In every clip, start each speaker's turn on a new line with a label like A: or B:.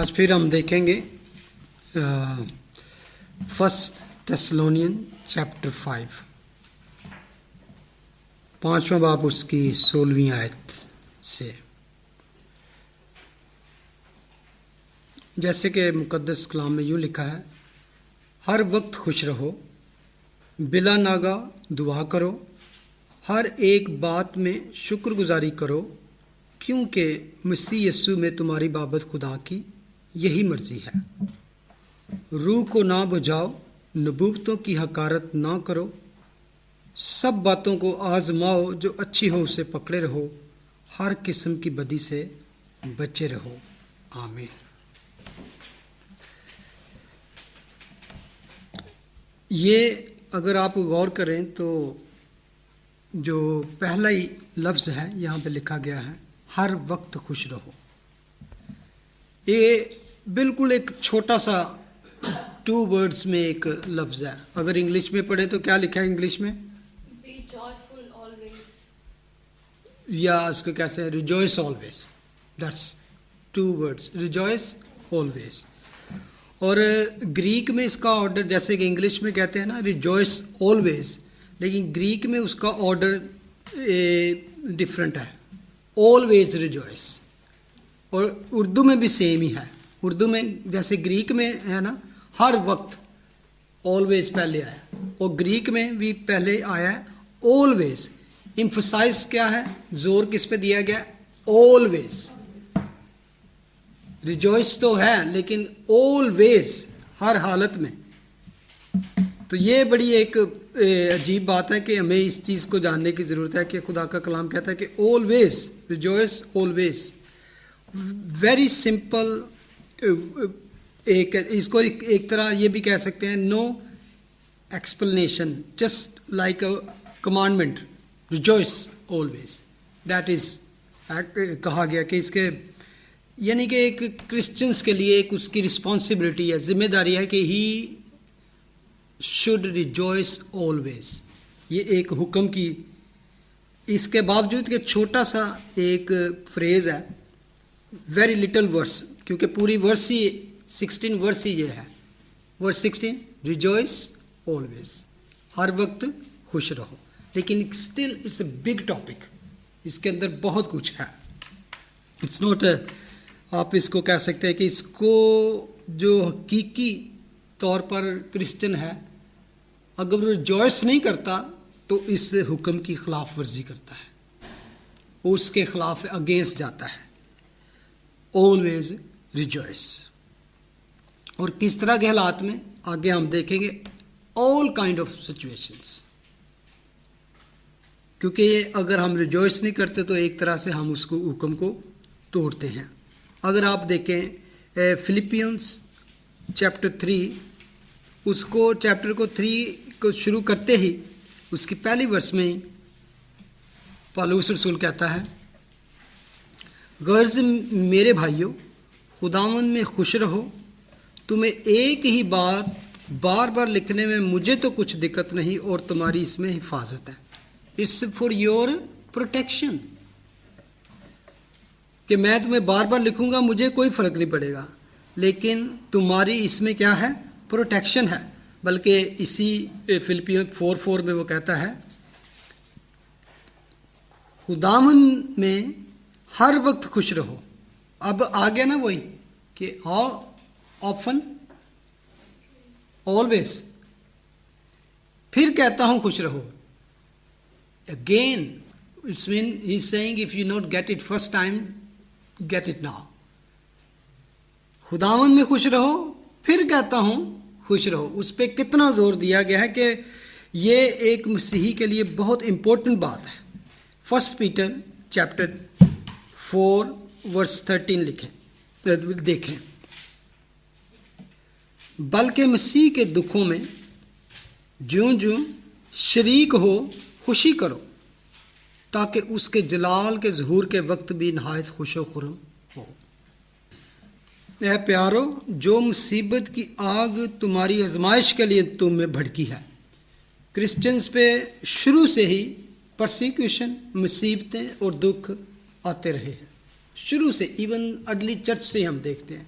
A: आज फिर हम देखेंगे फर्स्ट थेस्सलोनियन चैप्टर 5 पाँचवां बाब उसकी 16वीं आयत से। जैसे कि मुकद्दस कलाम में यूँ लिखा है, हर वक्त खुश रहो, बिला नागा दुआ करो, हर एक बात में शुक्रगुजारी करो, क्योंकि मसीह यस्सु में तुम्हारी बाबत खुदा की यही मर्जी है। रूह को ना बुझाओ, नबूवतों की हकारत ना करो, सब बातों को आजमाओ, जो अच्छी हो उसे पकड़े रहो, हर किस्म की बदी से बचे रहो। आमीन। ये अगर आप गौर करें तो जो पहला ही लफ्ज़ है यहाँ पे लिखा गया है, हर वक्त खुश रहो। ये बिल्कुल एक छोटा सा 2 वर्ड्स में एक लफ्ज़ है। अगर इंग्लिश में पढ़े तो क्या लिखा है इंग्लिश में?
B: Be joyful always.
A: या उसको कैसे है? Rejoice always. That's 2 words. Rejoice always. और ग्रीक में इसका ऑर्डर, जैसे कि इंग्लिश में कहते हैं ना rejoice always, लेकिन ग्रीक में उसका ऑर्डर डिफरेंट है। Always rejoice। और उर्दू में भी सेम ही है। उर्दू में जैसे ग्रीक में है ना, हर वक्त ऑलवेज पहले आया, और ग्रीक में भी पहले आया है ऑलवेज। एम्फसाइज क्या है, जोर किस पे दिया गया? ऑलवेज। रिजॉइस तो है लेकिन ऑलवेज, हर हालत में। तो ये बड़ी एक अजीब बात है कि हमें इस चीज़ को जानने की ज़रूरत है कि खुदा का कलाम कहता है कि always rejoice always. Very simple, एक इसको एक तरह ये भी कह सकते हैं, no explanation, just like a commandment, rejoice always. That is कहा गया कि इसके यानी कि एक क्रिश्चियंस के लिए एक उसकी रिस्पॉन्सिबिलिटी है, जिम्मेदारी है कि ही शुड रिजॉइस ऑलवेज। ये एक हुक्म की, इसके बावजूद कि छोटा सा एक फ्रेज़ है, वेरी लिटिल वर्स, क्योंकि पूरी वर्स ही 16 वर्स ही ये है। वर्स 16, रिजॉइस ऑलवेज, हर वक्त खुश रहो। लेकिन still it's a big topic, इसके अंदर बहुत कुछ है। इट्स नॉट, आप इसको कह सकते हैं कि इसको जो हकीकी तौर पर क्रिश्चियन है, अगर वो रिजॉइस नहीं करता तो इस हुक्म की खिलाफ वर्जी करता है, उसके खिलाफ अगेंस्ट जाता है। Always rejoice. और किस तरह के हालात में, आगे हम देखेंगे, ऑल काइंड ऑफ सिचुएशंस। क्योंकि अगर हम रिजॉइस नहीं करते तो एक तरह से हम उसको हुक्म को तोड़ते हैं। अगर आप देखें फिलिपियंस चैप्टर 3, उसको चैप्टर को 3 को शुरू करते ही उसकी पहली वर्ष में ही पौलुस रसूल कहता है, गर्ज मेरे भाइयों, खुदावंद में खुश रहो। तुम्हें एक ही बात बार बार लिखने में मुझे तो कुछ दिक्कत नहीं, और तुम्हारी इसमें हिफाजत है। It's for your protection. कि मैं तुम्हें बार बार लिखूंगा, मुझे कोई फ़र्क नहीं पड़ेगा, लेकिन तुम्हारी इसमें क्या है? प्रोटेक्शन है। बल्कि इसी फिलिपियों 4:4 में वो कहता है, खुदावंद में हर वक्त खुश रहो। अब आ गया ना वही कि हाउ ऑफन, ऑलवेज। फिर कहता हूं खुश रहो। Again it's mean he is saying, if you not get it first time, get it now. खुदावंद में खुश रहो, फिर कहता हूं खुश रहो। उस पर कितना जोर दिया गया है कि ये एक मसीही के लिए बहुत इंपॉर्टेंट बात है। 1 पीटर चैप्टर 4 वर्स 13 देखें, बल्कि मसीह के दुखों में ज्यों ज्यों शरीक हो खुशी करो, ताकि उसके जलाल के ज़हूर के वक्त भी नहायत खुशो खुर्म हो। ऐ प्यारो, जो मुसीबत की आग तुम्हारी आजमाइश के लिए तुम में भड़की है। क्रिश्चियंस पे शुरू से ही परसिक्यूशन, मुसीबतें और दुख आते रहे हैं। शुरू से, इवन अर्ली चर्च से हम देखते हैं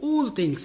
A: all things.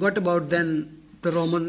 A: what about then the Roman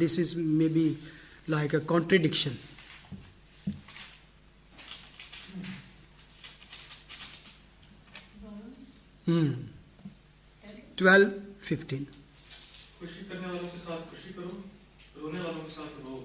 A: this is maybe like a contradiction. 12:15.
C: खुशी करने वालों के साथ खुशी करो, रोने वालों के साथ रो।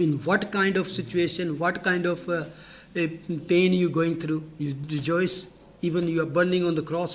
A: in what kind of situation, what kind of pain you going through, you rejoice, even you are burning on the cross.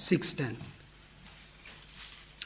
A: 6:10.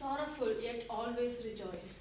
B: Sorrowful yet always rejoice.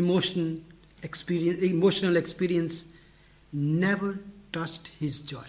A: emotional experience never touched his joy.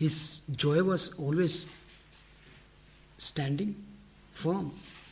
A: his joy was always standing firm.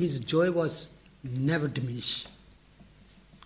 A: his joy was never diminished.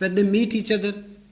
A: when they meet each other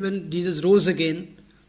A: when Jesus rose again,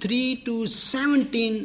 A: 3 to 17,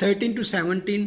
A: 13 to 17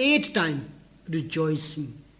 A: 8 times rejoicing.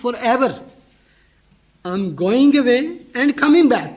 A: forever, I'm going away and coming back.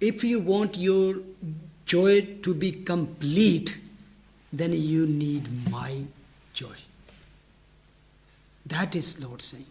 A: If you want your joy to be complete, then you need my joy. That is Lord saying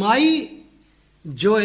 A: my joy,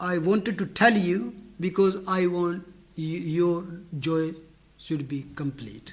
A: I wanted to tell you because I want your joy should be complete.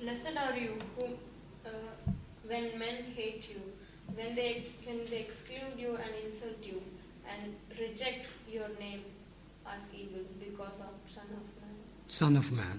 B: Blessed are you whom when men hate you, when they exclude you and insult you and reject your name as evil because of Son of Man.
A: Son of Man.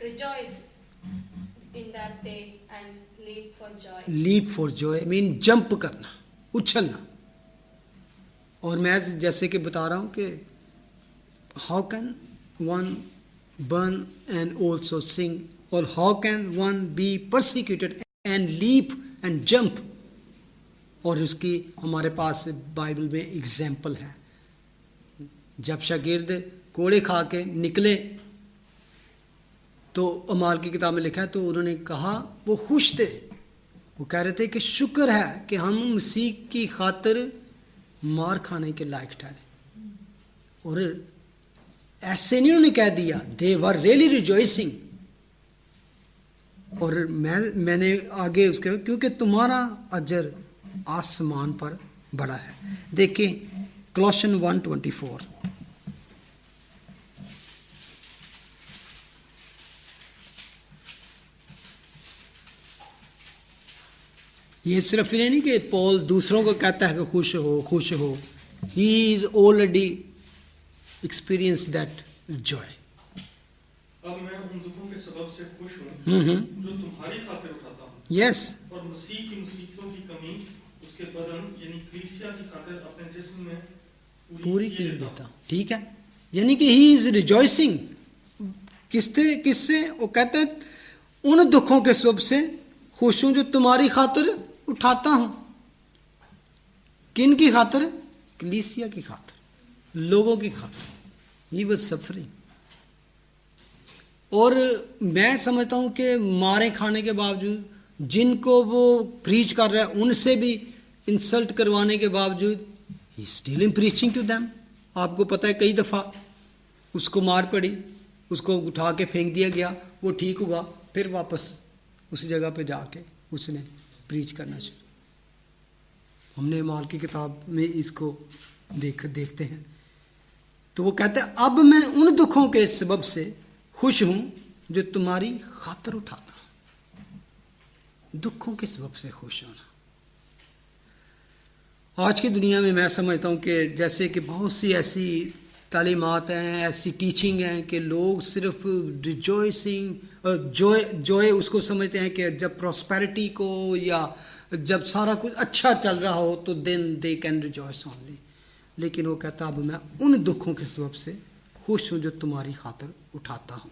B: Rejoice. in that day and leap for joy.
A: Leap for joy mean jump करना, उछलना. और मैं जैसे कि बता रहा हूँ कि how can one burn and also sing, और how can one be persecuted and leap and jump. और उसकी हमारे पास बाइबल में एग्जाम्पल है. जब शागिर्द कोड़े खा के निकले तो अमाल की किताब में लिखा है, तो उन्होंने कहा वो खुश थे, वो कह रहे थे कि शुक्र है कि हम मसीह की खातिर मार खाने के लायक ठहरे. और ऐसे नहीं उन्होंने कह दिया, दे वर रियली रिजॉइसिंग. और मैंने आगे उसके, क्योंकि तुम्हारा अजर आसमान पर बड़ा है. देखिए कॉलोसियन 1:24. ये सिर्फ ये नहीं कि पॉल दूसरों को कहता है कि खुश हो खुश हो. He is already experience that Joy.
C: अब मैं उन दुखों के सबब से खुश हूँ जो तुम्हारी खातिर उठाता हूँ,
A: यस.
C: और मसीह की मुसीबतों की कमी उसके बदन यानी कलीसिया की खातिर अपने जिस्म में
A: पूरी की देता हूँ. ठीक है, यानी कि ही इज रिजॉइसिंग. किससे वो कहते हैं उन दुखों के सबब से खुश हूं जो तुम्हारी खातिर उठाता हूं. किन की खातिर? कलीसिया की खातिर, लोगों की खातिर. He was suffering. और मैं समझता हूं कि मारे खाने के बावजूद, जिनको वो प्रीच कर रहा है उनसे भी इंसल्ट करवाने के बावजूद, he still in preaching to them. आपको पता है कई दफ़ा उसको मार पड़ी, उसको उठा के फेंक दिया गया, वो ठीक हुआ, फिर वापस उस जगह पे जाके उसने प्रीच करना शुरू. हमने माल की किताब में इसको देखते हैं. तो वो कहते हैं अब मैं उन दुखों के सबब से खुश हूं जो तुम्हारी खातिर उठाता हूं. दुखों के सबब से खुश होना. आज की दुनिया में मैं समझता हूं कि जैसे कि बहुत सी ऐसी तालीमात हैं, ऐसी टीचिंग हैं कि लोग सिर्फ रिजॉइसिंग जॉय उसको समझते हैं कि जब प्रॉस्पेरिटी को या जब सारा कुछ अच्छा चल रहा हो तो then they can rejoice only. लेकिन वो कहता अब मैं उन दुखों के सबब से खुश हूँ जो तुम्हारी खातिर उठाता हूँ.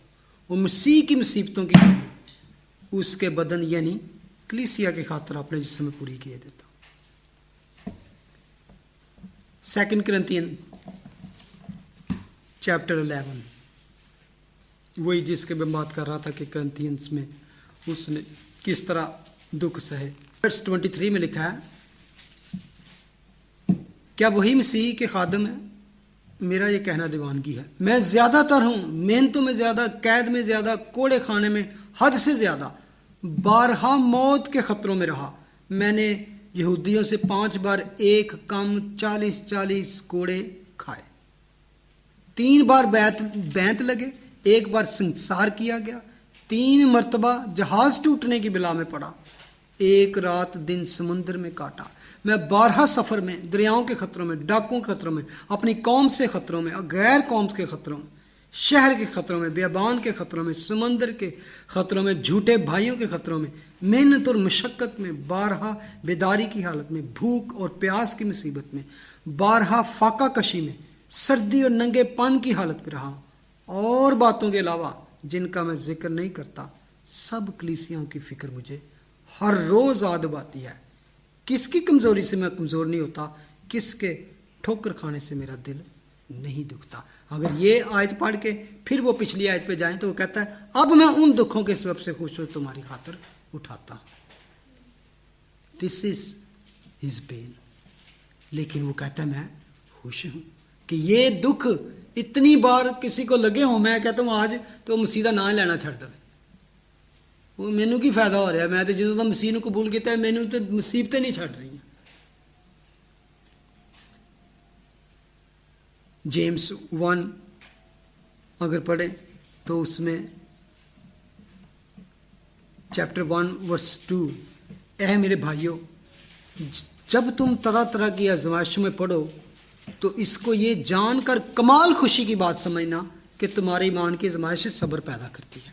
A: वो मसीह की मुसीबतों की कमी उसके बदन यानी कलीसिया की खातिर अपने जिस्म में पूरी किए देता हूँ. 2 Corinthians चैप्टर 11, वही जिसके मैं बात कर रहा था कि करंथियंस में उसने किस तरह दुख सहे. वर्स 23 में लिखा है, क्या वही मसीह के खादम है? मेरा ये कहना दीवानगी है. मैं ज़्यादातर हूँ, मेहनतों में ज़्यादा, कैद में ज़्यादा, कोड़े खाने में हद से ज़्यादा, 12 मौत के ख़तरों में रहा. मैंने यहूदियों से 5 बार एक कम 40 कोड़े खाए. 3 बार बैंत लगे, 1 बार संसार किया गया, 3 मरतबा जहाज टूटने की बिला में पड़ा, 1 रात दिन समुद्र में काटा. मैं 12 सफ़र में, दरियाओं के खतरों में, डाकों के खतरों में, अपनी कौम से खतरों में, गैर कौम के खतरों में, शहर के खतरों में, बेबान के खतरों में, समंदर के खतरों में, झूठे भाइयों के खतरों में, मेहनत और मशक्क़त में, 12 बेदारी की हालत में, भूख और प्यास की मुसीबत में, 12 फाका कशी में, सर्दी और नंगे पन की हालत में रहा, और बातों के अलावा जिनका मैं जिक्र नहीं करता. सब कलीसियाओं की फ़िक्र मुझे हर रोज़ याद आती है. किसकी कमज़ोरी से मैं कमज़ोर नहीं होता, किसके ठोकर खाने से मेरा दिल नहीं दुखता. अगर ये आयत पढ़ के फिर वो पिछली आयत पे जाएं तो वो कहता है अब मैं उन दुखों के सबब से खुश हूँ तुम्हारी खातिर उठाता हूँ. This is his pain. लेकिन वो कहता है मैं खुश हूँ कि ये दुख इतनी बार किसी को लगे हो, मैं कहता हूँ आज तो मसीह का नाम लेना छड़ दे. वो मैनू की फायदा हो रहा है, मैं तो जो मसीह को कबूल किया मैनू तो मुसीबतें नहीं छड़ रही. जेम्स 1 अगर पढ़े तो उसमें चैप्टर 1 वर्स 2, ऐ मेरे भाइयों जब तुम तरह तरह की आजमाइशों में पढ़ो तो इसको ये जानकर कमाल खुशी की बात समझना कि तुम्हारे ईमान की आजमाइश सब्र पैदा करती है.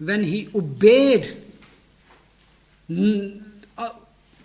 A: when he obeyed.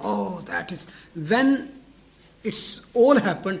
A: Oh, that is when it's all happened,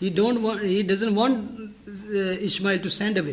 A: He doesn't want Ishmael to send away.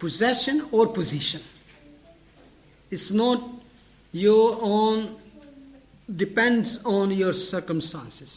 A: possession or position. It's not your own, depends on your circumstances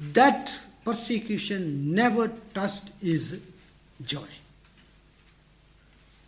A: that persecution never touched his joy.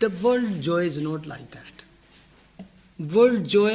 A: the world joy is not like that. world joy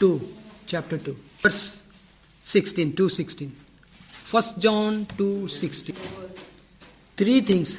A: 2 chapter 2 verse 16, 2:16. 1 John 2:16. 3 things: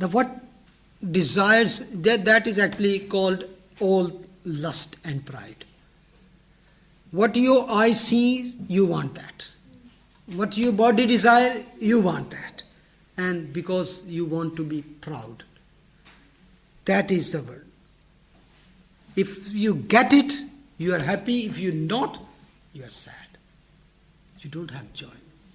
A: The what desires, that is actually called all lust and pride. What your eye sees, you want that. What your body desire, you want that. And because you want to be proud. That is the word. If you get it, you are happy. If you not, you are sad. You don't have joy.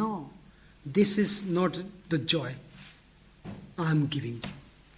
A: no, this is not the joy I am giving you.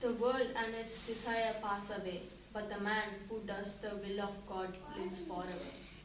B: The world and its desire pass away, but the man who does the will of God lives forever.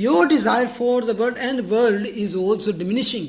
A: Your desire for the world and world is also diminishing.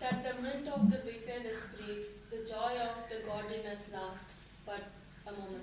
B: That the mint of the wicked is brief, the joy of the godliness lasts but a moment.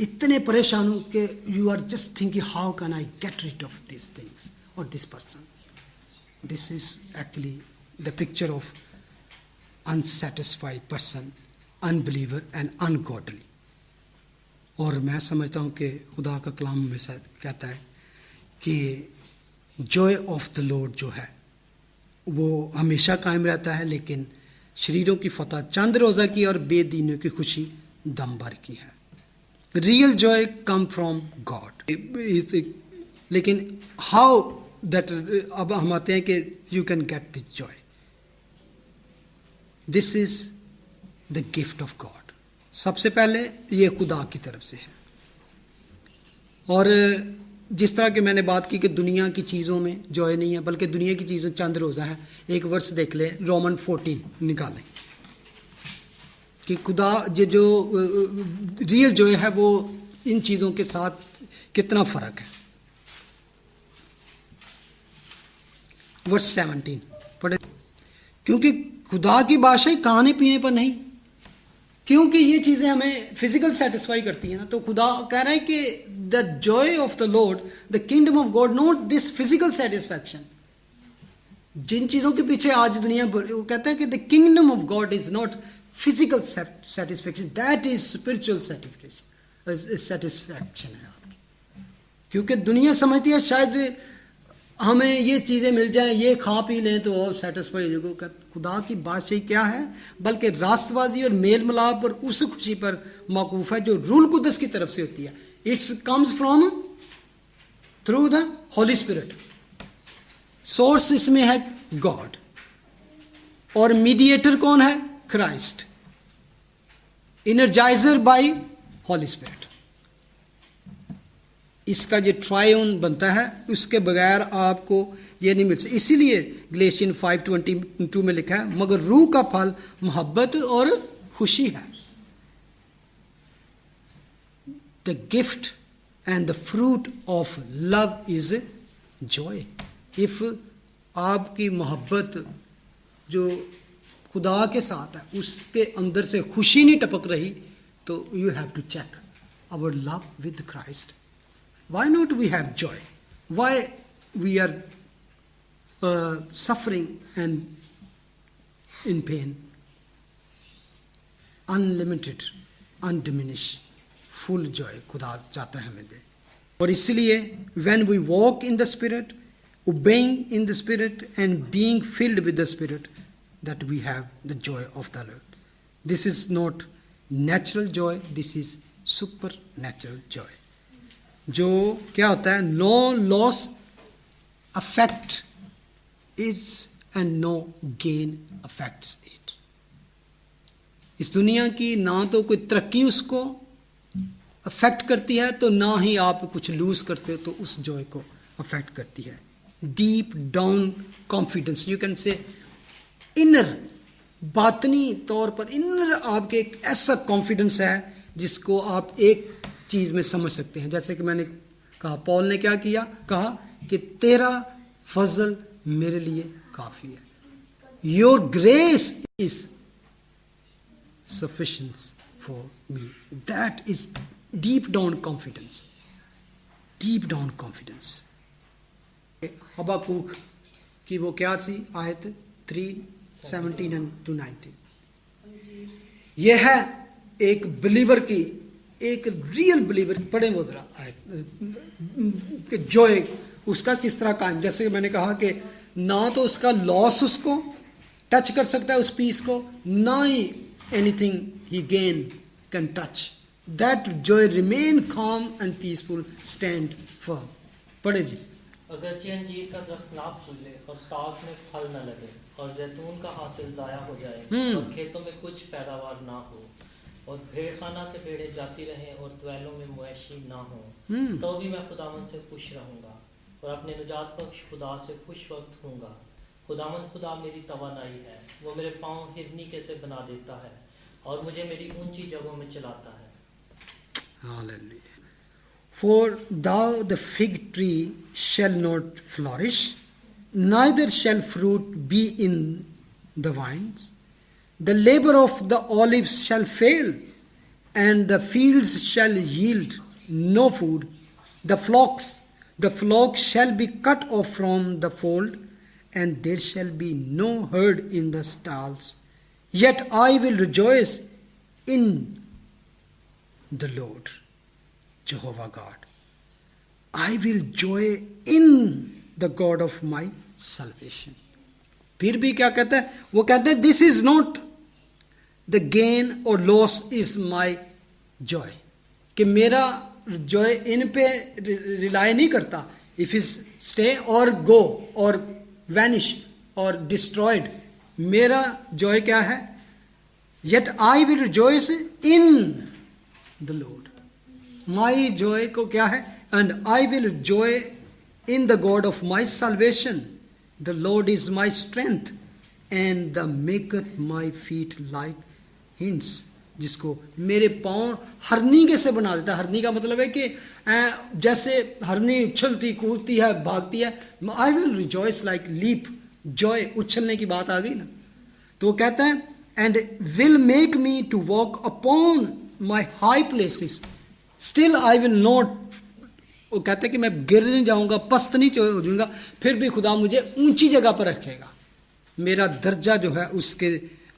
A: इतने परेशान हो कि you are just thinking how can I get rid of this things और this person. This is actually the picture of unsatisfied person, unbeliever and ungodly. और मैं समझता हूँ कि खुदा का कलाम हमेशा कहता है कि जॉय ऑफ द लॉर्ड जो है वो हमेशा कायम रहता है, लेकिन शरीरों की फतह चंद रोज़ा की और बेदीनों की खुशी दम भर की है. Real Joy come from God. लेकिन हाउ दैट, अब हम आते हैं कि you can get this Joy. This is the gift of God. सबसे पहले ये खुदा की तरफ से है. और जिस तरह कि मैंने बात की कि दुनिया की चीज़ों में जॉय नहीं है, बल्कि दुनिया की चीज़ों चंद रोज़ा है. एक वर्ष देख ले, रोमन 14 निकालें कि खुदा ये जो रियल जॉय है वो इन चीज़ों के साथ कितना फ़र्क है. वर्ष 17 पढ़े. क्योंकि खुदा की बादशाही खाने पीने पर नहीं, क्योंकि ये चीज़ें हमें फिजिकल सेटिस्फाई करती हैं ना. तो खुदा कह रहा है कि the joy of the Lord, the kingdom of God, not this physical satisfaction. जिन चीज़ों के पीछे आज दुनिया वो कहता है कि the kingdom of God is not physical satisfaction, that is spiritual satisfaction है आपकी. क्योंकि दुनिया समझती है शायद हमें ये चीज़ें मिल जाएं, ये खा पी लें तो और सेटिस्फाई हो जाएगा. खुदा की बादशाही क्या है, बल्कि रास्तबाजी और मेल मिलाप और उस खुशी पर मौकूफ है जो रूल कुदस की तरफ से होती है. It's comes from through the Holy Spirit. Source इसमें है गॉड, और मीडिएटर कौन है? Christ. Energizer by Holy Spirit. इसका जो ट्रायन बनता है, उसके बगैर आपको ये नहीं मिल सकता. इसीलिए गलेशियन 5:22 में लिखा है, मगर रूह का फल मोहब्बत और खुशी है. The gift and the fruit of love is Joy. If आपकी मोहब्बत जो खुदा के साथ है उसके अंदर से खुशी नहीं टपक रही, तो you have to check our love with Christ. Why not we have joy? Why we are suffering and in pain? Unlimited, undiminished, full joy खुदा चाहता है हमें दे. और इसलिए when we walk in the Spirit, obeying in the Spirit and being filled with the Spirit, that we have the joy of the Lord. This is not natural joy, this is supernatural joy. जो क्या होता है, no loss affect is and no gain affects it. इस दुनिया की ना तो कोई तरक्की उसको अफेक्ट करती है, तो ना ही आप कुछ लूज करते हो तो उस जॉय को अफेक्ट करती है. Deep down confidence, you can say inner, बातनी तौर पर इनर आपके एक ऐसा कॉन्फिडेंस है जिसको आप एक चीज़ में समझ सकते हैं. जैसे कि मैंने कहा, पॉल ने क्या किया, कहा कि तेरा फजल मेरे लिए काफ़ी है. Your grace is sufficient for me. That is deep down confidence. Deep down confidence. Habakkuk की वो क्या थी आयत 3:17 and 19. यह है एक बिलीवर की, एक रियल बिलीवर, पढ़े वो जरा आयत, जॉय उसका किस तरह कायम. जैसे मैंने कहा कि ना तो उसका लॉस उसको टच कर सकता है उस पीस को, ना ही एनीथिंग ही gain can touch. That joy remain calm and peaceful, stand firm. पढ़े जी.
D: अगरचे अंजीर का दरख्त ना फूले और ताक में फल न लगे और जैतून का हासिल ज़ाया हो जाए और खेतों में कुछ पैदावार ना हो और भेड़ खाना से भेड़ें जाती रहें और त्वैलों में मवेशी ना हो, तो भी मैं खुदावन से खुश रहूँगा और अपने निजात बख्श खुदा से खुश वक्त हूँगा. खुदावन खुदा मेरी तवानाई है, वो मेरे पाँव हिरनी के से बना देता है और मुझे मेरी ऊंची जगहों में चलाता है.
A: Hallelujah. For thou the fig tree shall not flourish, neither shall fruit be in the vines. The labor of the olives shall fail, and the fields shall yield no food. The flock shall be cut off from the fold, and there shall be no herd in the stalls. Yet I will rejoice in the Lord, Jehovah God. I will joy in the God of my salvation. फिर भी क्या कहता है? वो कहते हैं this is not the gain or loss is my joy. कि मेरा joy इन पे rely नहीं करता. If it's stay or go or vanish or destroyed, मेरा joy क्या है? Yet I will rejoice in the Lord. My joy को क्या है? And I will joy in the God of my salvation. The Lord is my strength, and the maketh my feet like hinds. जिसको मेरे पाँव हरनी के से बना देता है. हरनी का मतलब है कि जैसे हरनी उछलती कूदती है, भागती है. I will rejoice like leap. Joy, उछलने की बात आ गई ना. तो वो कहता है and will make me to walk upon my high places. Still I will not. वो कहते हैं कि मैं गिर नहीं जाऊंगा, पस्त नहीं हो जाऊंगा, फिर भी खुदा मुझे ऊंची जगह पर रखेगा. मेरा दर्जा जो है उसके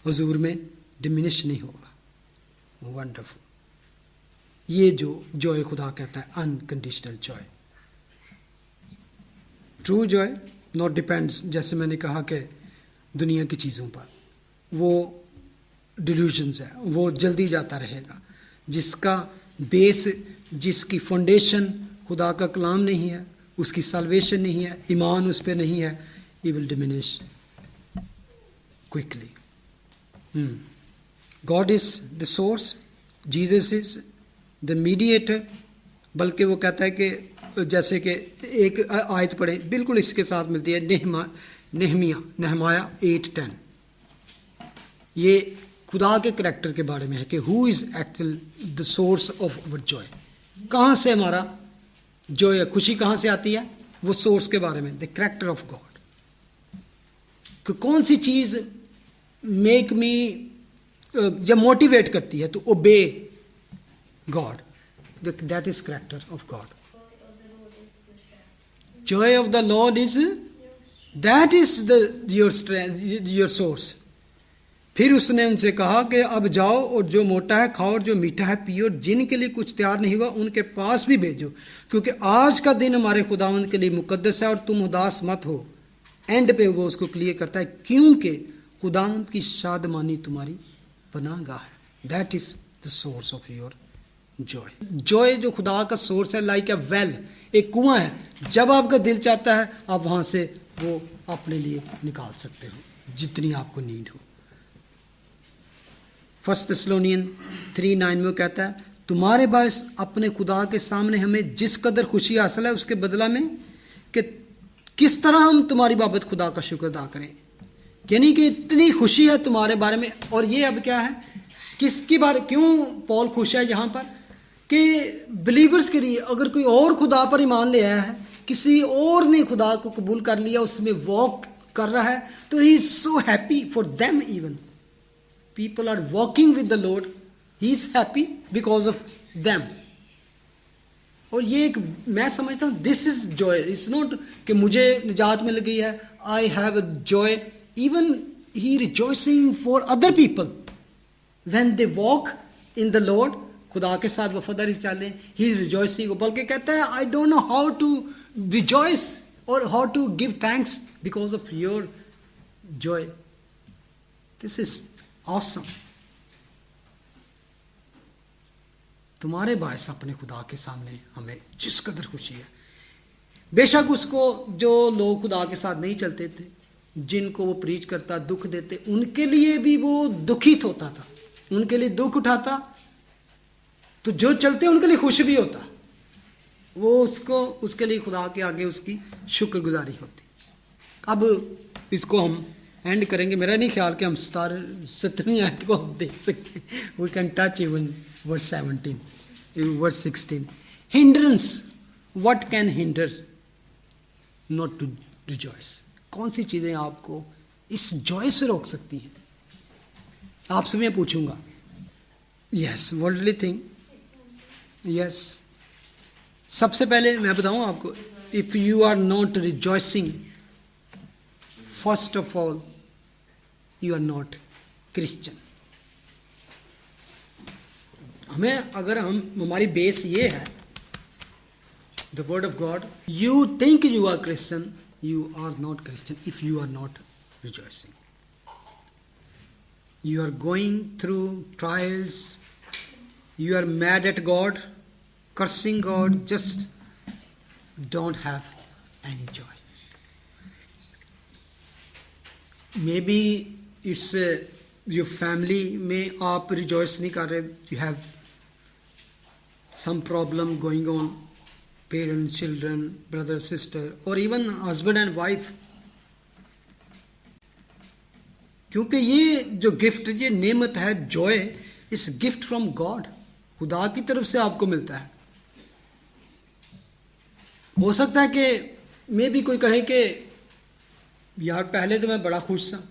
A: हुजूर में डिमिनिश नहीं होगा. वंडरफुल. ये जो जॉय खुदा कहता है unconditional Joy. True Joy not depends, जैसे मैंने कहा कि दुनिया की चीज़ों पर, वो डिल्यूजन्स है, वो जल्दी जाता रहेगा. जिसका बेस, जिसकी फाउंडेशन खुदा का कलाम नहीं है, उसकी साल्वेशन नहीं है, ईमान उस पर नहीं है, he will diminish quickly. God is the source, Jesus is the mediator. बल्कि वो कहता है कि जैसे कि एक आयत पढ़े बिल्कुल इसके साथ मिलती है, नहमाया 8:10. ये खुदा के करैक्टर के बारे में है कि who is actual the source of our Joy. कहाँ से हमारा जॉय, खुशी कहाँ से आती है? वो सोर्स के बारे में, द करैक्टर ऑफ गॉड. कि कौन सी चीज़ मेक मी या मोटिवेट करती है to obey God. That is character of God. Joy of the Lord is, that is the your strength, your source. फिर उसने उनसे कहा कि अब जाओ और जो मोटा है खाओ और जो मीठा है पियो, और जिनके लिए कुछ तैयार नहीं हुआ उनके पास भी भेजो, क्योंकि आज का दिन हमारे खुदावंद के लिए मुकद्दस है, और तुम उदास मत हो. एंड पे वो उसको क्लियर करता है, क्योंकि खुदावंद की शादमानी तुम्हारी पनाहगाह है. That is the source of your Joy. Joy जो खुदा का सोर्स है, लाइक अ वेल, एक कुआं है. जब आपका दिल चाहता है आप वहाँ से वो अपने लिए निकाल सकते हो जितनी आपको नीड हो. 1 Thessalonians 3:9 में वो कहता है, तुम्हारे बायस अपने खुदा के सामने हमें जिस कदर खुशी हासिल है उसके बदला में कि किस तरह हम तुम्हारी बाबत खुदा का शुक्र अदा करें. यानी कि इतनी खुशी है तुम्हारे बारे में. और ये अब क्या है, किसकी बारे, क्यों पॉल खुश है यहाँ पर? कि बिलीवर्स के लिए, अगर कोई और खुदा पर ईमान ले आया है, किसी और ने खुदा को कबूल कर लिया, उसमें वॉक कर रहा है, तो he is so happy for them. Even people are walking with the Lord, he is happy because of them. और ये एक, मैं समझता हूँ this is Joy. It's not कि मुझे निजात मिल गई है, I have a joy. Even he rejoicing for other people when they walk in the Lord. खुदा के साथ वफादारी से चलें, ही इज रिजॉइसिंग. बल्कि कहता है I don't know how to rejoice और how to give thanks because of your joy. This is awesome. तुम्हारे बायस अपने खुदा के सामने हमें जिस कदर खुशी है. बेशक उसको जो लोग खुदा के साथ नहीं चलते थे, जिनको वो प्रीच करता, दुख देते, उनके लिए भी वो दुखित होता था, उनके लिए दुख उठाता. तो जो चलते उनके लिए खुश भी होता. वो उसको, उसके लिए खुदा के आगे उसकी शुक्रगुजारी होती. अब इसको हम एंड करेंगे. मेरा नहीं ख्याल कि हम 17वीं आयत को हम देख सकते हैं. We can touch even verse 17, verse 16. Hindrance, what can hinder not to rejoice. कौन सी चीज़ें आपको इस जॉय से रोक सकती हैं? आपसे मैं पूछूंगा. Yes, worldly thing, yes. सबसे पहले मैं बताऊं आपको, if you are not rejoicing, first of all you are not Christian. अगर हमारी बेस ये है, the word of God, you think you are Christian, you are not Christian if you are not rejoicing. You are going through trials, you are mad at God, cursing God, just don't have any joy. Maybe it's your family में आप rejoice नहीं कर रहे, you have some problem going on, parents, children, brother, sister, or even husband and wife. क्योंकि ये जो gift, ये नेमत है, जॉय, इस गिफ्ट फ्रॉम गॉड, खुदा की तरफ से आपको मिलता है. हो सकता है कि मे भी कोई कहे कि यार पहले तो मैं बड़ा खुश था,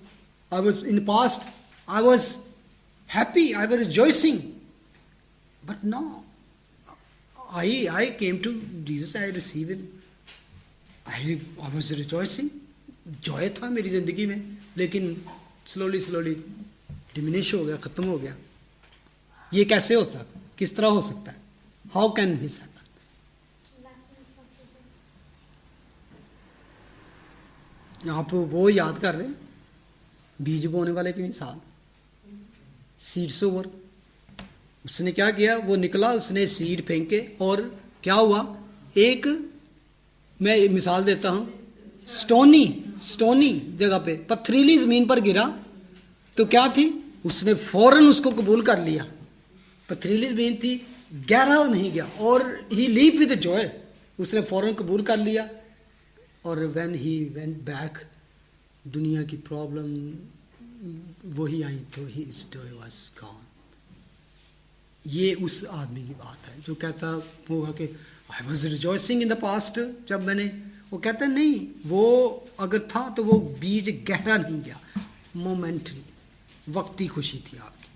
A: I was in past, I was happy, I was rejoicing, but no, I came to Jesus, I receive him, I was rejoicing, joy था मेरी जिंदगी में, लेकिन स्लोली डिमिनिश हो गया, ख़त्म हो गया. ये कैसे होता है, किस तरह हो सकता है? How can this happen? आप वो याद कर रहे हैं बीज बोने वाले की मिसाल, सीड सोवर. उसने क्या किया, वो निकला, उसने सीड फेंके और क्या हुआ, एक, मैं मिसाल देता हूँ, स्टोनी जगह पे, पथरीली ज़मीन पर गिरा तो क्या थी, उसने फौरन उसको कबूल कर लिया. पथरीली ज़मीन थी, गहरा नहीं गया, और ही लीव विद जॉय, उसने फौरन कबूल कर लिया. और व्हेन ही वेंट बैक, दुनिया की प्रॉब्लम वही आई तो हिज जॉय वाज गॉन. ये उस आदमी की बात है जो कहता होगा कि I was rejoicing in the past, जब मैंने, वो कहता है नहीं, वो अगर था तो वो बीज गहरा नहीं गया, मोमेंटरी, वक्ती खुशी थी आपकी,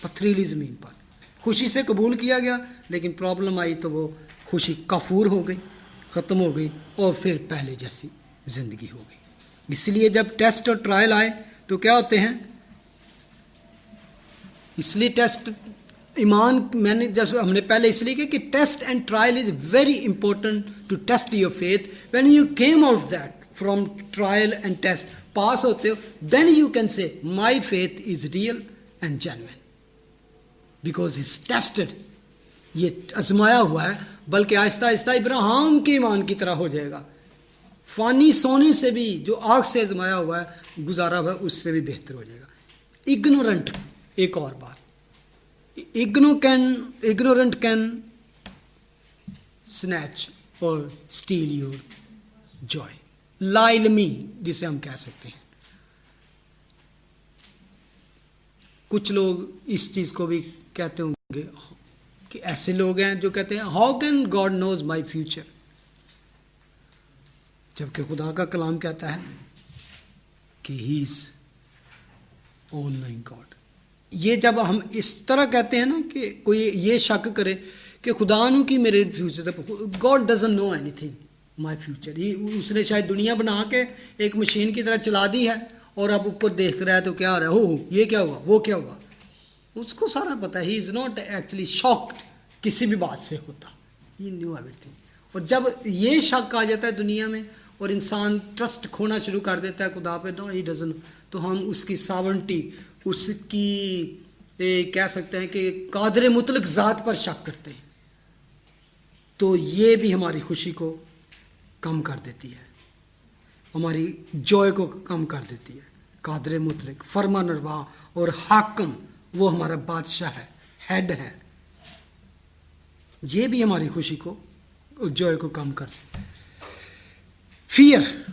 A: पथरीली ज़मीन पर खुशी से कबूल किया गया, लेकिन प्रॉब्लम आई तो वो खुशी काफूर हो गई, ख़त्म हो गई, और फिर पहले जैसी ज़िंदगी हो गई. इसलिए जब टेस्ट और ट्रायल आए तो क्या होते हैं, इसलिए टेस्ट, ईमान, मैंने जैसे हमने पहले इसलिए किया कि test and trial is very important to test your faith. When you came out that from trial and test, pass होते हो, then you can say my faith is real and genuine because is tested. ये आजमाया हुआ है, बल्कि आहिस्ता आहिस्ता इब्राहिम के ईमान की तरह हो जाएगा. फानी सोने से भी, जो आग से आजमाया हुआ है, गुजारा हुआ है, उससे भी बेहतर हो जाएगा. इग्नोरेंट, एक और बात, ignorant can snatch or steal your joy. लाइलमी जिसे हम कह सकते हैं. कुछ लोग इस चीज को भी कहते होंगे कि ऐसे लोग हैं जो कहते हैं how can God knows my future, जबकि खुदा का कलाम कहता है कि he is all knowing God. ये जब हम इस तरह कहते हैं ना कि कोई ये शक करे कि खुदा नु की मेरे future, God doesn't know anything my future. उसने शायद दुनिया बना के एक मशीन की तरह चला दी है, और अब ऊपर देख रहा है तो क्या हो रहा है, हो ये क्या हुआ, वो क्या हुआ, उसको सारा पता है. He is not actually shocked किसी भी बात से होता, ही न्यू एवरीथिंग. और जब ये शक आ जाता है दुनिया में और इंसान ट्रस्ट खोना शुरू कर देता है खुदा पे, नो ही डजंट, तो हम उसकी सावरनिटी, उसकी कह सकते हैं कि कादर मुतलक ज़ात पर शक करते हैं. तो ये भी हमारी खुशी को कम कर देती है, हमारी जॉय को कम कर देती है. कादर मुतलक, फरमानरवा और हाकम, वो हमारा बादशाह है, हेड है. ये भी हमारी खुशी को, जॉय को कम कर देती है. फियर,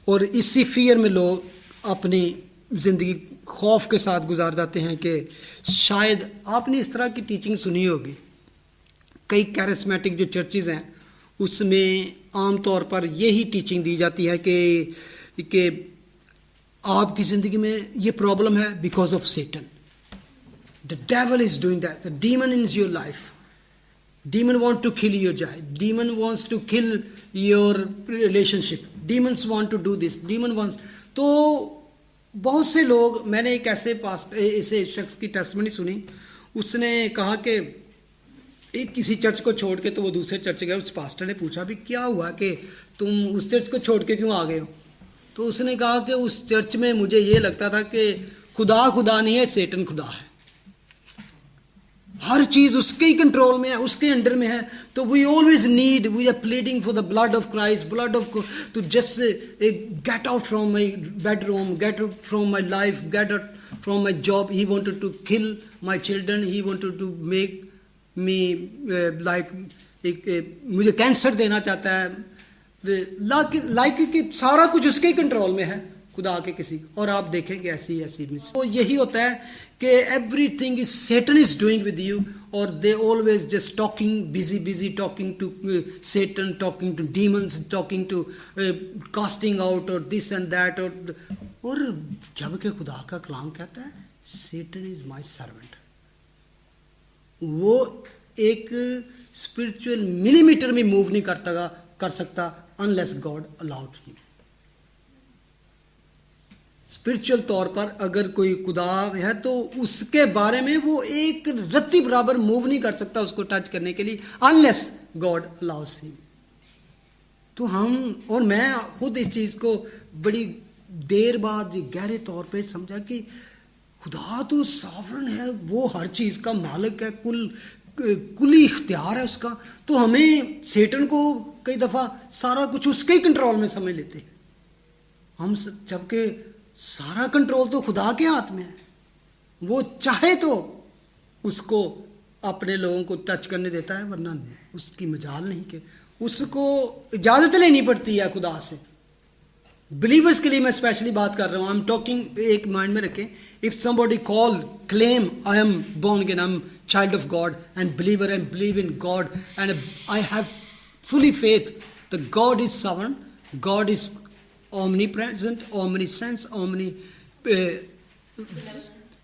A: और इसी फियर में लोग अपनी ज़िंदगी खौफ के साथ गुजार जाते हैं. कि शायद आपने इस तरह की टीचिंग सुनी होगी, कई कैरिस्मेटिक जो चर्चेज़ हैं उसमें आम तौर पर यही टीचिंग दी जाती है कि आपकी ज़िंदगी में ये प्रॉब्लम है because of Satan. The devil is doing that. The demon in your life. Demon want to kill your joy. Demon wants to kill your relationship. Demons want to do this. Demon wants. तो बहुत से लोग, मैंने एक ऐसे शख्स की testimony सुनी. उसने कहा कि एक किसी चर्च को छोड़ के तो वो दूसरे चर्च गया. उस पास्टर ने पूछा भी क्या हुआ कि तुम उस चर्च को छोड़ के क्यों आ गए हो. तो उसने कहा कि उस चर्च में मुझे ये लगता था कि खुदा नहीं है, सेटन खुदा है. हर चीज उसके ही कंट्रोल में है, उसके अंडर में है. तो we always need, we are pleading for the blood of Christ, blood of to just get out from my bedroom, get out from my life, get out from my job. He wanted to kill my children, he wanted to make me like मुझे cancer देना चाहता है. Like कि सारा कुछ उसके ही control में है, खुदा के किसी. और आप देखेंगे ऐसी मिस. तो यही होता है कि everything is Satan is doing with you. और they always just talking, busy talking to Satan, talking to demons, talking to casting out और दिस एंड दैट. और जबकि खुदा का कलाम कहता है सेटन इज माई सर्वेंट. वो एक स्पिरिचुअल मिलीमीटर में मूव नहीं कर सकता unless God allowed him. Spiritual तौर पर अगर कोई खुदा है तो उसके बारे में वो एक रत्ती बराबर मूव नहीं कर सकता उसको टच करने के लिए अनलेस गॉड अलाउस हिम. तो हम और मैं खुद इस चीज़ को बड़ी देर बाद गहरे तौर पे समझा कि खुदा तो सॉवरन है, वो हर चीज़ का मालिक है, कुली इख्तियार है उसका. तो हमें सेटन को कई दफ़ा सारा कुछ उसके ही कंट्रोल में समझ लेते हैं हम, जबकि सारा कंट्रोल तो खुदा के हाथ में है. वो चाहे तो उसको अपने लोगों को टच करने देता है, वरना उसकी मजाल नहीं कि उसको इजाज़त लेनी पड़ती है खुदा से. बिलीवर्स के लिए मैं स्पेशली बात कर रहा हूँ. आई एम टॉकिंग, एक माइंड में रखें, if somebody claim I am born again, I am child of God and believer and believe in God and I have fully faith that God is sovereign, God is omnipresent, omniscience,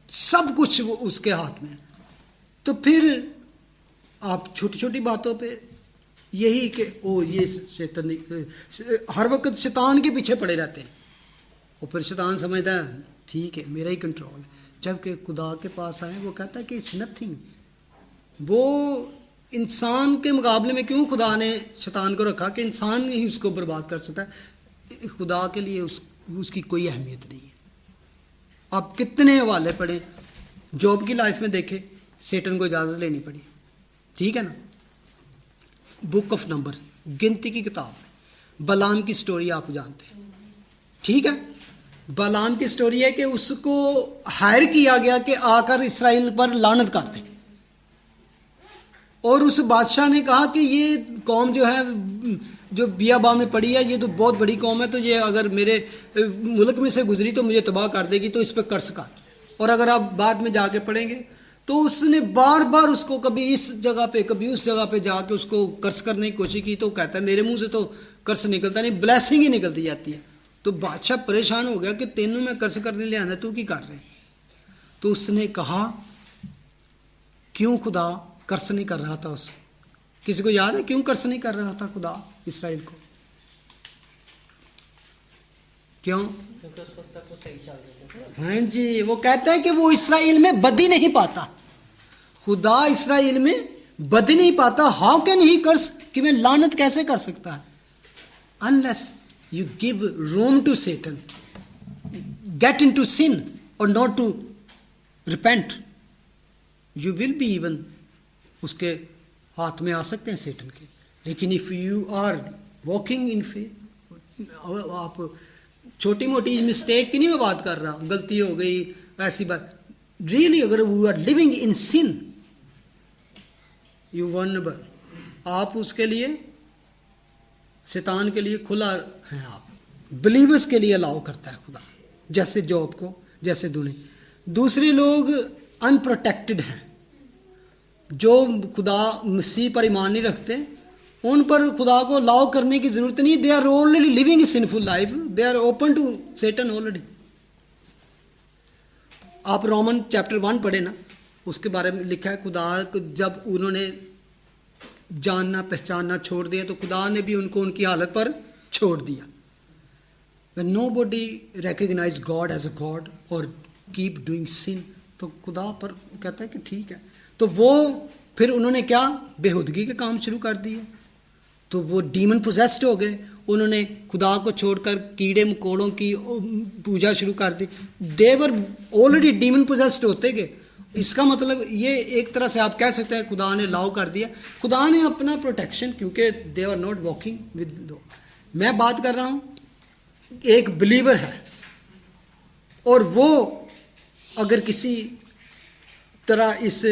A: सब कुछ उसके हाथ में. तो फिर आप छोटी छोटी बातों पे यही कि ये शैतान, हर वक्त शैतान के पीछे पड़े रहते हैं. और फिर शैतान समझता है ठीक है मेरा ही कंट्रोल है. जबकि खुदा के पास आए वो कहता है कि इट्स नथिंग. वो इंसान के मुकाबले में क्यों खुदा ने शैतान को रखा कि इंसान ही उसको बर्बाद कर सकता है. खुदा के लिए उसकी कोई अहमियत नहीं है. आप कितने हवाले पढ़ें, जॉब की लाइफ में देखें, सेटन को इजाज़त लेनी पड़ी. ठीक है ना. बुक ऑफ नंबर, गिनती की किताब, बलाम की स्टोरी आप जानते हैं. ठीक है. बलाम की स्टोरी है कि उसको हायर किया गया कि आकर इसराइल पर लानत कर दे. और उस बादशाह ने कहा कि ये कौम जो है जो बियाबा में पड़ी है, ये तो बहुत बड़ी कौम है, तो ये अगर मेरे मुल्क में से गुजरी तो मुझे तबाह कर देगी, तो इस पर कर्ज कर. और अगर आप बाद में जाके पढ़ेंगे तो उसने बार बार उसको कभी इस जगह पे कभी उस जगह पे जाके उसको कर्ज करने की कोशिश की. तो कहता है मेरे मुंह से तो कर्ज निकलता नहीं, ब्लेसिंग ही निकलती जाती है. तो बादशाह परेशान हो गया कि तेनों मैं कर्ज करने ले आना, तू की कर रहे. तो उसने कहा क्यों खुदा कर्ज नहीं कर रहा था. उस किसी को याद है क्यों कर्ज नहीं कर रहा था खुदा इसराइल को? क्यों?
D: क्योंकि उस वक्त तक वो सही चल रहे थे.
A: हाँ जी, वो कहता है कि वो इसराइल में बदी नहीं पाता. खुदा इसराइल में बदी नहीं पाता. हाउ कैन ही कर्स, कि मैं लानत कैसे कर सकता है? Unless you give room to Satan, get in to sin और not to repent, you will be even उसके हाथ में आ सकते हैं सेटन के. लेकिन if you are walking in faith, आप छोटी मोटी मिस्टेक की नहीं मैं बात कर रहा, गलती हो गई ऐसी बात, रियली अगर we are living in sin, you vulnerable, आप उसके लिए, शैतान के लिए खुला है. आप बिलीवर्स के लिए अलाउ करता है खुदा, जैसे जॉब को, जैसे दुनिया. दूसरे लोग अनप्रोटेक्टेड हैं, जो खुदा मसीह पर ईमान नहीं रखते, उन पर खुदा को अलाउ करने की जरूरत नहीं. They are already living a sinful life, they are open to Satan already. आप रोमन चैप्टर 1 पढ़े ना, उसके बारे में लिखा है खुदा को जब उन्होंने जानना पहचानना छोड़ दिया तो खुदा ने भी उनको उनकी हालत पर छोड़ दिया. When nobody recognize God as a God or keep doing sin, तो खुदा पर कहता है कि ठीक है. तो वो फिर उन्होंने क्या बेहुदगी के काम शुरू कर दिए, तो वो डीमन पोजेस्ड हो गए. उन्होंने खुदा को छोड़कर कीड़े मकोड़ों की पूजा शुरू कर दी. दे वर ऑलरेडी डीमन पोजेस्ड होते गए. इसका मतलब ये एक तरह से आप कह सकते हैं खुदा ने अलाउ कर दिया. खुदा ने अपना प्रोटेक्शन, क्योंकि they are not walking with. मैं बात कर रहा हूँ एक बिलीवर है और वो अगर किसी तरह इस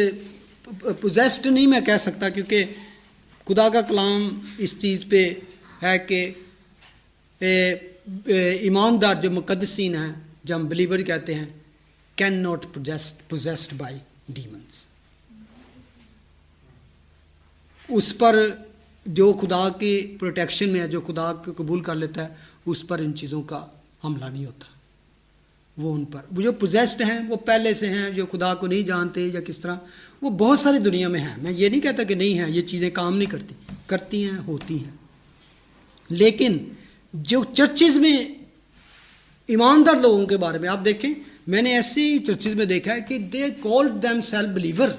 A: पोजेस्ड नहीं मैं कह सकता, क्योंकि खुदा का कलाम इस चीज़ पे है कि ईमानदार जो मुकद्दसीन हैं, जो हम बिलीवर कहते हैं, can not possessed by demons. उस पर जो खुदा की प्रोटेक्शन में है, जो खुदा को कबूल कर लेता है, उस पर इन चीज़ों का हमला नहीं होता. वो उन पर वो जो पोजेस्ड हैं वो पहले से हैं, जो खुदा को नहीं जानते या किस तरह, वो बहुत सारी दुनिया में हैं. मैं ये नहीं कहता कि नहीं है, ये चीज़ें काम नहीं करती, करती हैं, होती हैं. लेकिन जो चर्चेज में ईमानदार लोगों के बारे में आप देखें, मैंने ऐसे ही चर्चेज में देखा है कि they called them self believer,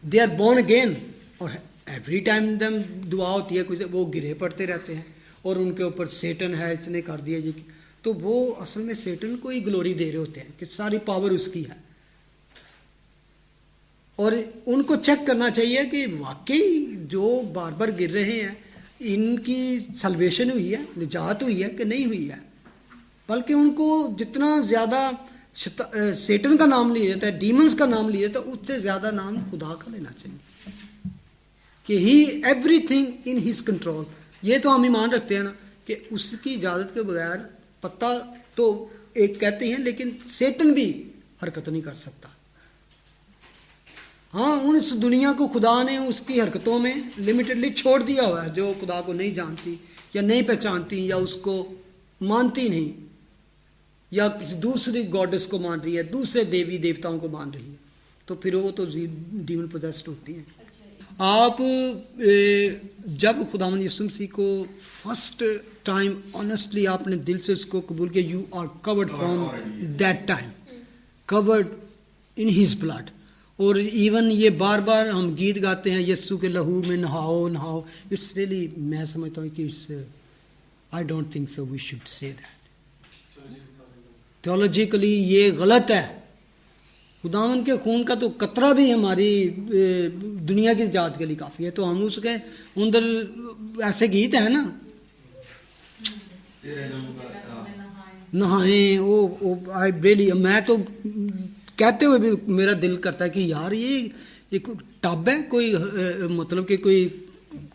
A: they are born again, और एवरी टाइम देम दुआ होती है कुछ, वो गिरे पड़ते रहते हैं और उनके ऊपर सेटन है, इसने कर दिया ये, तो वो असल में सेटन को ही ग्लोरी दे रहे होते हैं कि सारी पावर उसकी है. और उनको चेक करना चाहिए कि वाकई जो बार बार गिर रहे हैं इनकी सल्वेशन हुई है, निजात हुई है कि नहीं हुई है. बल्कि उनको जितना ज़्यादा सेटन का नाम लिया जाता है, डीमंस का नाम लिया जाता है, उससे ज़्यादा नाम खुदा का लेना चाहिए कि ही एवरीथिंग इन हिज कंट्रोल. ये तो हम ईमान रखते हैं ना कि उसकी इजाज़त के बगैर पत्ता तो एक कहते हैं, लेकिन सेटन भी हरकत नहीं कर सकता. हाँ, उस दुनिया को खुदा ने उसकी हरकतों में लिमिटेडली छोड़ दिया हुआ है, जो खुदा को नहीं जानती या नहीं पहचानती या उसको मानती नहीं, या किसी दूसरी गॉडेस को मान रही है, दूसरे देवी देवताओं को मान रही है, तो फिर वो तो डीमन पोजेस्ड होती हैं. आप जब खुदावंद यीशु मसीह को फर्स्ट टाइम ऑनेस्टली आपने दिल से उसको कबूल किया, you are covered from that time, covered in his blood. और इवन ये बार बार हम गीत गाते हैं, यीशु के लहू में नहाओ नहाओ. इट्स रियली, मैं समझता हूँ कि it's, I don't think so we should say that. Theologically ये गलत है. खुदावन के खून का तो कतरा भी हमारी दुनिया की जात के लिए काफ़ी है. तो हम उसके अंदर ऐसे गीत हैं ना, नहाएं, ओ आई रियली, मैं तो कहते हुए भी मेरा दिल करता है कि यार ये एक टब है कोई, मतलब कि कोई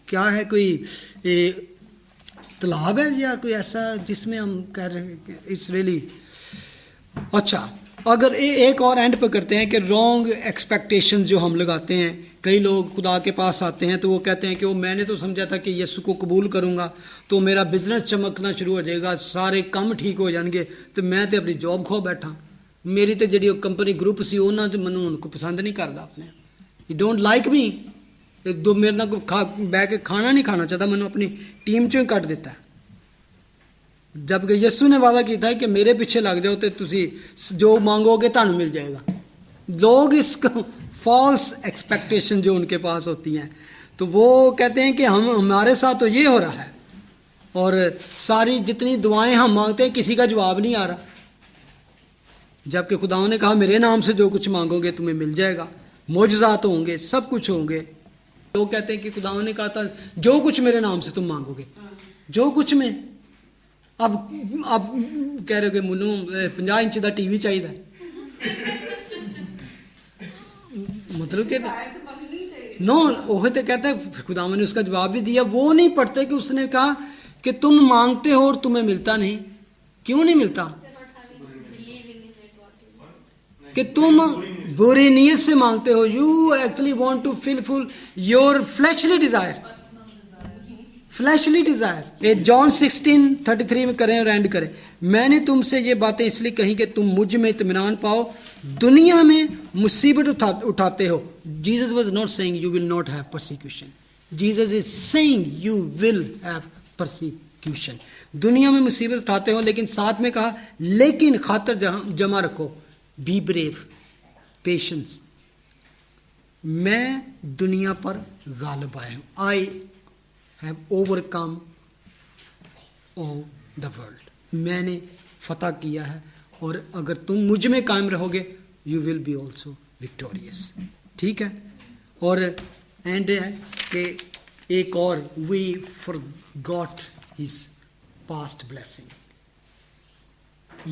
A: क्या है, कोई तालाब है या कोई ऐसा जिसमें हम कह रहे हैं. इट्स रियली अच्छा. अगर एक और एंड पर करते हैं कि रॉन्ग एक्सपेक्टेशन जो हम लगाते हैं, कई लोग खुदा के पास आते हैं तो वो कहते हैं कि वो मैंने तो समझा था कि यीशु को कबूल करूँगा तो मेरा बिजनेस चमकना शुरू हो जाएगा, सारे काम ठीक हो जाएंगे, तो मैं तो अपनी जॉब खो बैठा, मेरी तो जी कंपनी ग्रुप सी उन्होंने तो मैंने उनको पसंद नहीं करता, अपने यू डोंट लाइक मी, एक दो मेरे नाल बह के खाना नहीं खाना चाहता, मैंने अपनी टीम चों ही कट दिता है. जबकि यीशु ने वादा किया है कि मेरे पीछे लग जाओ तो तुसी जो मांगोगे तानू मिल जाएगा. लोग इसको फॉल्स एक्सपेक्टेशन जो उनके पास होती हैं, तो वो कहते हैं कि हमारे साथ तो ये हो रहा है, और सारी जितनी दुआएं हम मांगते हैं किसी का जवाब नहीं आ रहा. जबकि खुदा ने कहा मेरे नाम से जो कुछ मांगोगे तुम्हें मिल जाएगा, मोजज़ात होंगे, सब कुछ होंगे. लोग कहते हैं कि खुदा ने कहा था जो कुछ मेरे नाम से तुम मांगोगे, जो कुछ में. अब कह रहे हो कि मैनू 50 इंच का टीवी चाहिए, मतलब कि नो, वही तो कहता है. खुदा ने उसका जवाब भी दिया. वो नहीं पढ़ते कि उसने कहा कि तुम मांगते हो और तुम्हें मिलता नहीं. क्यों नहीं मिलता? कि तुम बुरी नीयत से मांगते हो. You actually want to fulfil your fleshly desire, fleshly desire. John 16:33 में करें और एंड करें, मैंने तुमसे ये बातें इसलिए कही कि तुम मुझ में इत्मीनान पाओ। दुनिया में मुसीबत उठाते हो। Jesus was not saying you will not have persecution, Jesus is saying you will have persecution. दुनिया में मुसीबत उठाते हो, लेकिन साथ में कहा लेकिन खातर जमा रखो, बी ब्रेव, पेशेंस, मैं दुनिया पर गालिब आया हूं। I have overcome all the world, मैंने फतह किया है, और अगर तुम मुझ में कायम रहोगे you will be also victorious. ठीक है। और एंड है कि एक और, we forgot his past blessing,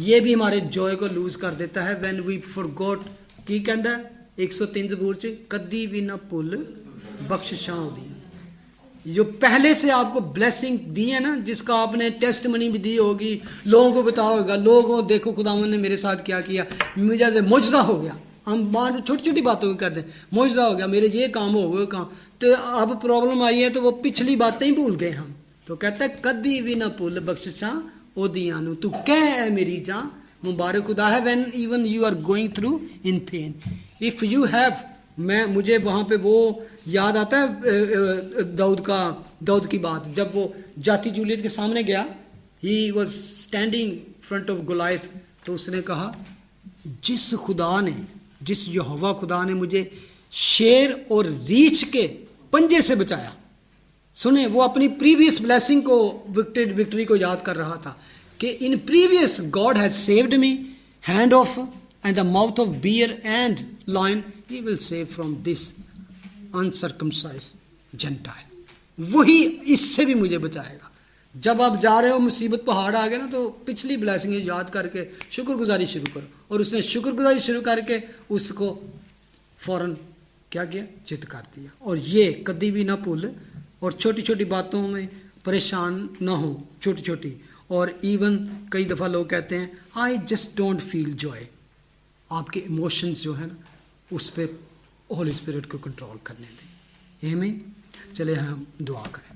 A: ये भी हमारे जॉय को लूज कर देता है। व्हेन वी फॉरगॉट, की कहता है 103 ज़बूर च, कदी भी ना भुल बख्शिशां होदियां। जो पहले से आपको ब्लेसिंग दी है ना, जिसका आपने टेस्ट मनी भी दी होगी, लोगों को बताया होगा, लोगों देखो खुदावंद ने मेरे साथ क्या किया, मुझे मुजज़ा हो गया। हम बार छोटी छोटी बातों को कर दें, मुजज़ा हो गया, मेरे ये काम हो गए काम, तो अब प्रॉब्लम आई है तो वो पिछली बातें ही भूल गए हम। तो कहता है कदी भी ना भुल बख्शिशां ओदियां नूं, तू कह है मेरी जां, मुबारक खुदा है। When even you are going through in pain, if you have, मुझे वहाँ पे वो याद आता है दाऊद की बात, जब वो जाती जूलियत के सामने गया, he was standing front of Goliath, तो उसने कहा जिस खुदा ने, जिस यहोवा खुदा ने मुझे शेर और रीछ के पंजे से बचाया। सुने, वो अपनी प्रीवियस ब्लेसिंग को, विक्ट्री को याद कर रहा था कि in previous God has saved me hand of and the mouth of bear and lion, he will save from this uncircumcised gentile. वही इससे भी मुझे बचाएगा। जब आप जा रहे हो, मुसीबत पहाड़ आ गए ना, तो पिछली ब्लेसिंग याद करके शुक्रगुजारी शुरू करो। और उसने शुक्रगुजारी शुरू करके उसको फौरन क्या किया, चित कर दिया। और ये कभी भी ना भूल, और छोटी छोटी बातों में परेशान ना हो, छोटी छोटी। और इवन कई दफ़ा लोग कहते हैं I just don't feel Joy, आपके इमोशंस जो है ना, उस पर होली स्पिरिट को कंट्रोल करने दें। आमीन। चले हम दुआ करें।